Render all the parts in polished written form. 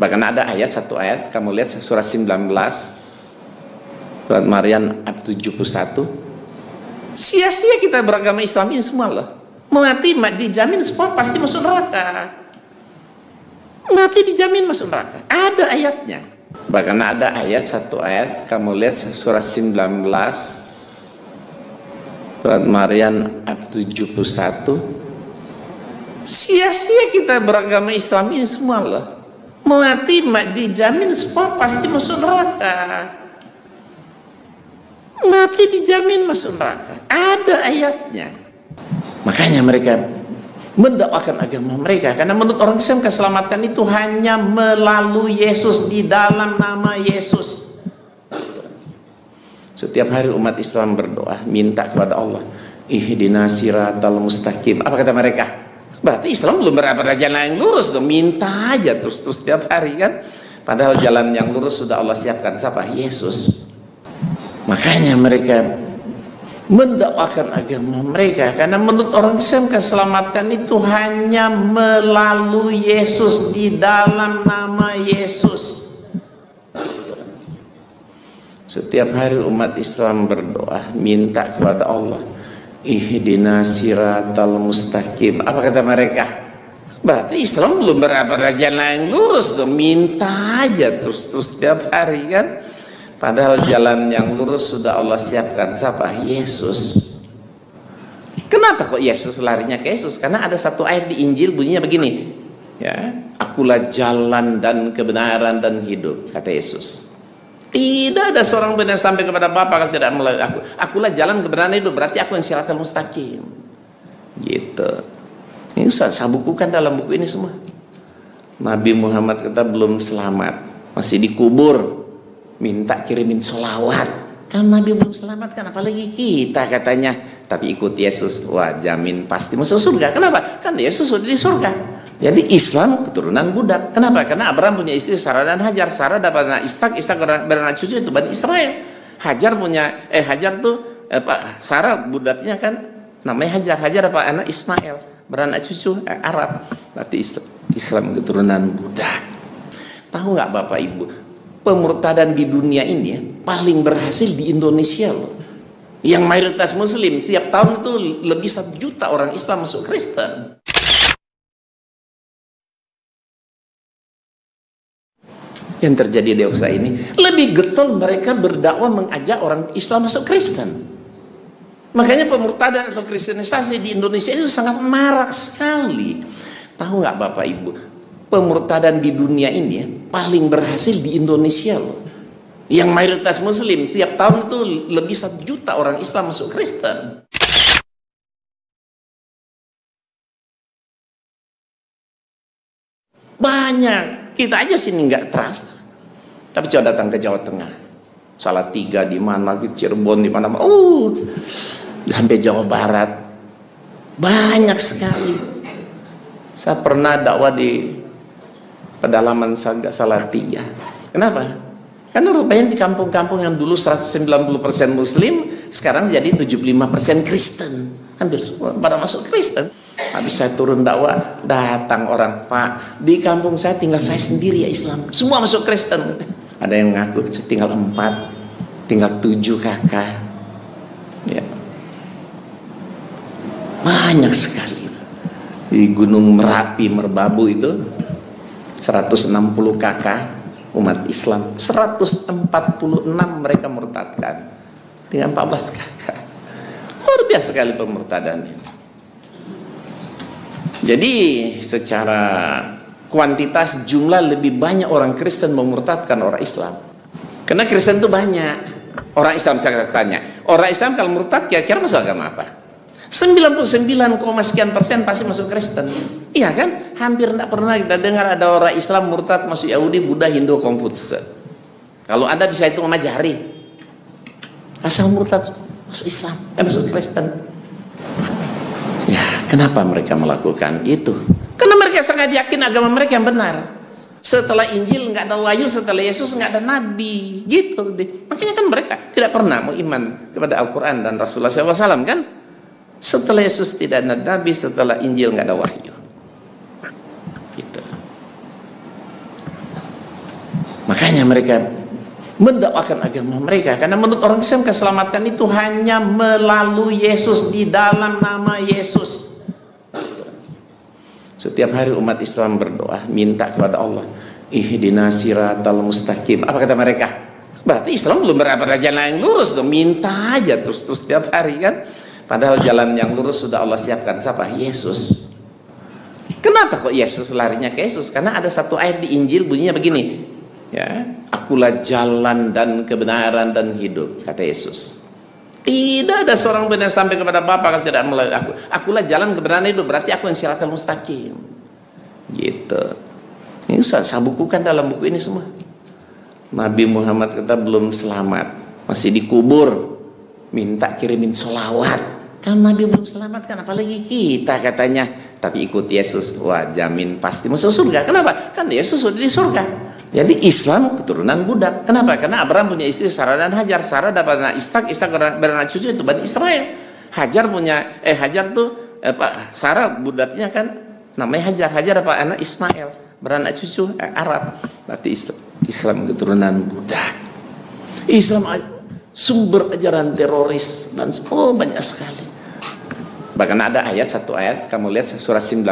Bahkan ada satu ayat, kamu lihat surah 19, surat Maryam ayat 71. Sia-sia kita beragama Islam ini semua loh. Mati dijamin semua pasti masuk neraka. Mati dijamin masuk neraka. Ada ayatnya. Bahkan ada satu ayat, kamu lihat surah 19, surat Maryam ayat 71. Sia-sia kita beragama Islam ini semua loh. Mati dijamin semua pasti masuk neraka. Mati dijamin masuk neraka. Ada ayatnya. Makanya mereka mendakwakan agama mereka, karena menurut orang Islam keselamatan itu hanya melalui Yesus, di dalam nama Yesus. Setiap hari umat Islam berdoa, minta kepada Allah, ihdinas siratal mustaqim. Apa kata mereka? Berarti Islam belum berada jalan yang lurus dong. Minta aja terus setiap hari kan. Padahal jalan yang lurus sudah Allah siapkan. Siapa? Yesus. Makanya mereka mendakwakan agama mereka, karena menurut orang Islam keselamatan itu hanya melalui Yesus, di dalam nama Yesus. Setiap hari umat Islam berdoa, minta kepada Allah, ihdinas siratal mustaqim. Apa kata mereka? Berarti Islam belum berada jalan yang lurus dong. Minta aja terus setiap hari kan. Padahal jalan yang lurus sudah Allah siapkan. Siapa? Yesus. Kenapa kok Yesus larinya ke Yesus? Karena ada satu ayat di Injil bunyinya begini, ya, akulah jalan dan kebenaran dan hidup, kata Yesus. Tidak ada seorang benar sampai kepada Bapa kalau tidak melalui aku. Akulah jalan kebenaran hidup, berarti aku yang siratal mustaqim. Gitu. Ini saya bukukan dalam buku ini semua. Nabi Muhammad kita belum selamat, masih dikubur, minta kirimin sholawat. Kan Nabi belum selamat kan, apalagi kita katanya. Tapi ikut Yesus, wah jamin pasti masuk surga. Kenapa? Kan Yesus sudah di surga. Jadi Islam keturunan budak. Kenapa? Karena Abraham punya istri Sarah dan Hajar. Sarah dapat anak Ishak, Ishak beranak cucu itu Bani Israel. Hajar punya Hajar tuh Sarah budaknya kan namanya Hajar. Hajar dapat anak Ismail, beranak cucu Arab. Berarti Islam keturunan budak. Tahu nggak Bapak Ibu? Pemurtadan di dunia ini paling berhasil di Indonesia loh. Yang mayoritas Muslim, setiap tahun itu lebih 1 juta orang Islam masuk Kristen. Yang terjadi di USA ini lebih getol, mereka berdakwah mengajak orang Islam masuk Kristen. Makanya pemurtadan atau kristenisasi di Indonesia itu sangat marak sekali. Tahu nggak Bapak Ibu? Pemurtadan di dunia ini paling berhasil di Indonesia loh. Yang mayoritas Muslim, setiap tahun itu lebih 1 juta orang Islam masuk Kristen. Banyak. Kita aja sini nggak terasa. Tapi coba datang ke Jawa Tengah, Salatiga di mana, Cirebon di mana, sampai Jawa Barat, banyak sekali. Saya pernah dakwah di pedalaman Salatiga. Kenapa? Karena rupanya di kampung-kampung yang dulu 190% Muslim, sekarang jadi 75% Kristen. Hampir semua pada masuk Kristen. Habis saya turun dakwah, datang orang, Pak, di kampung saya tinggal saya sendiri ya Islam, semua masuk Kristen. Ada yang ngaku tinggal 4, tinggal 7 kakak, ya. Banyak sekali. Di Gunung Merapi, Merbabu itu 160 kakak umat Islam, 146 mereka murtadkan dengan 14 kakak. Luar biasa sekali pemurtadan ini. Jadi secara kuantitas jumlah lebih banyak orang Kristen memurtadkan orang Islam. Karena Kristen itu banyak. Orang Islam, saya tanya, orang Islam kalau murtad kira-kira masuk agama apa? 99, sekian persen pasti masuk Kristen. Iya kan? Hampir tidak pernah kita dengar ada orang Islam murtad masuk Yahudi, Buddha, Hindu, Konfutse. Kalau Anda bisa hitung sama jari, asal murtad masuk Islam, masuk Kristen. Ya, kenapa mereka melakukan itu? Karena mereka sangat yakin agama mereka yang benar. Setelah Injil nggak ada wahyu, setelah Yesus nggak ada nabi, gitu. Makanya kan mereka tidak pernah mau iman kepada Al-Quran dan Rasulullah SAW kan? Setelah Yesus tidak ada nabi, setelah Injil nggak ada wahyu. Gitu. Makanya mereka mendakwakan agama mereka, karena menurut orang Islam keselamatan itu hanya melalui Yesus, di dalam nama Yesus. Setiap hari umat Islam berdoa, minta kepada Allah, ihdinas siratal mustaqim. Apa kata mereka? Berarti Islam belum berapa jalan yang lurus dong, minta aja terus setiap hari kan. Padahal jalan yang lurus sudah Allah siapkan. Siapa? Yesus. Kenapa kok Yesus larinya ke Yesus? Karena ada satu ayat di Injil bunyinya begini, ya, akulah jalan dan kebenaran dan hidup, kata Yesus. Tidak ada seorang pun yang sampai kepada Bapa kalau tidak melalui aku. Akulah jalan kebenaran hidup, berarti aku yang siratal mustaqim. Gitu. Ini saya bukukan dalam buku ini semua. Nabi Muhammad kata belum selamat, masih dikubur, minta kirimin sholawat. Kan Nabi belum selamat kan, apalagi kita katanya. Tapi ikut Yesus, wah jamin pasti masuk surga. Kenapa? Kan Yesus sudah di surga. Jadi Islam keturunan budak. Kenapa? Karena Abraham punya istri Sarah dan Hajar. Sarah dapat anak Ishak, Ishak beranak cucu, itu Bani Israel. Hajar tuh Sarah budaknya kan namanya Hajar. Hajar dapat anak Ismail, beranak cucu Arab. Berarti Islam keturunan budak. Islam sumber ajaran teroris dan banyak sekali. Bahkan ada satu ayat, kamu lihat surah 19,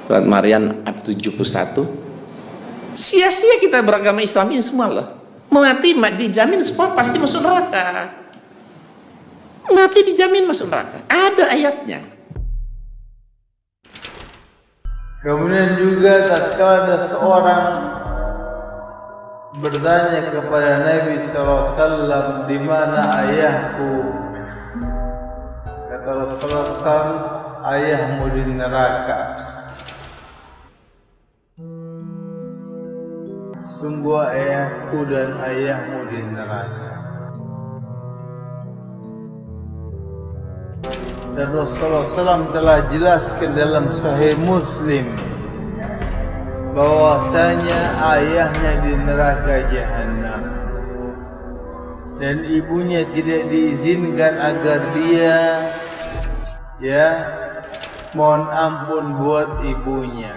surat Maryam ayat 71. Sia-sia kita beragama Islam ini semua loh. Mati dijamin semua pasti masuk neraka. Mati dijamin masuk neraka. Ada ayatnya. Kemudian juga tatkala ada seorang bertanya kepada Nabi SAW, di mana ayahku? Kata Rasulullah SAW, ayahmu di neraka. Sungguh ayahku dan ayahmu di neraka. Dan Rasulullah SAW telah jelaskan dalam Sahih Muslim bahwasanya ayahnya di neraka Jahannam dan ibunya tidak diizinkan agar dia mohon ampun buat ibunya.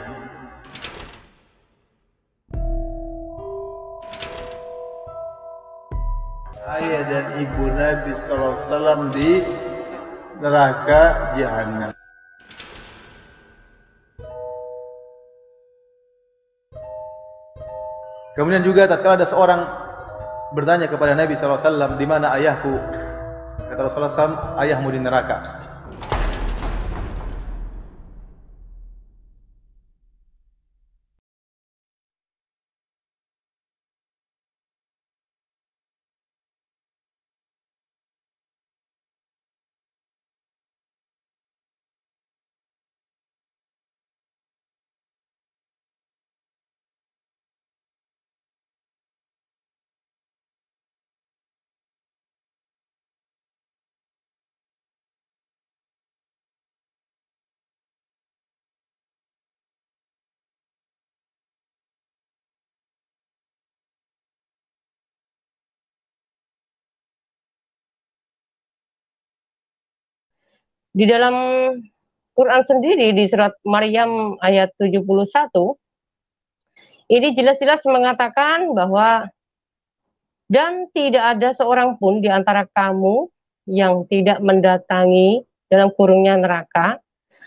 Ayah dan ibu Nabi SAW di neraka Jahannam. Kemudian juga tatkala ada seorang bertanya kepada Nabi SAW, di mana ayahku? Kata Rasulullah SAW, ayahmu di neraka. Di dalam Quran sendiri di surat Maryam ayat 71 ini jelas-jelas mengatakan bahwa dan tidak ada seorang pun di antara kamu yang tidak mendatangi dalam kurungnya neraka.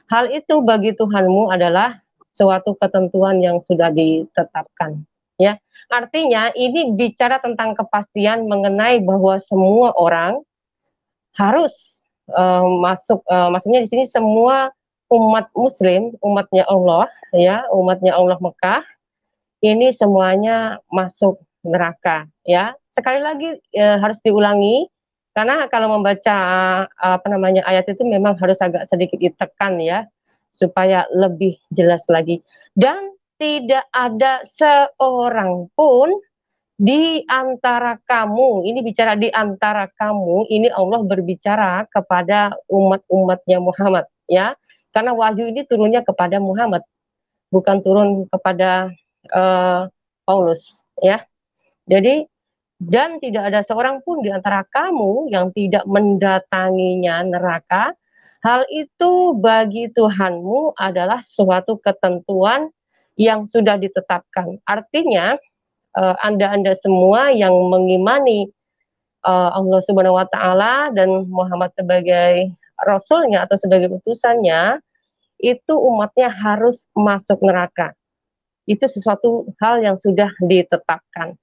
Hal itu bagi Tuhanmu adalah suatu ketentuan yang sudah ditetapkan. Ya, artinya ini bicara tentang kepastian mengenai bahwa semua orang harus maksudnya di sini semua umat Muslim, umatnya Allah, ya, umatnya Allah Mekah, ini semuanya masuk neraka, ya. Sekali lagi harus diulangi, karena kalau membaca ayat itu memang harus agak sedikit ditekan, ya, supaya lebih jelas lagi. Dan tidak ada seorang pun di antara kamu, ini bicara di antara kamu, ini Allah berbicara kepada umat-umatnya Muhammad, ya, karena wahyu ini turunnya kepada Muhammad, bukan turun kepada Paulus, ya. Jadi, dan tidak ada seorang pun di antara kamu yang tidak mendatanginya neraka. Hal itu bagi Tuhanmu adalah suatu ketentuan yang sudah ditetapkan. Artinya, Anda semua yang mengimani Allah Subhanahu wa taala dan Muhammad sebagai rasulnya atau sebagai utusannya, itu umatnya harus masuk neraka. Itu sesuatu hal yang sudah ditetapkan.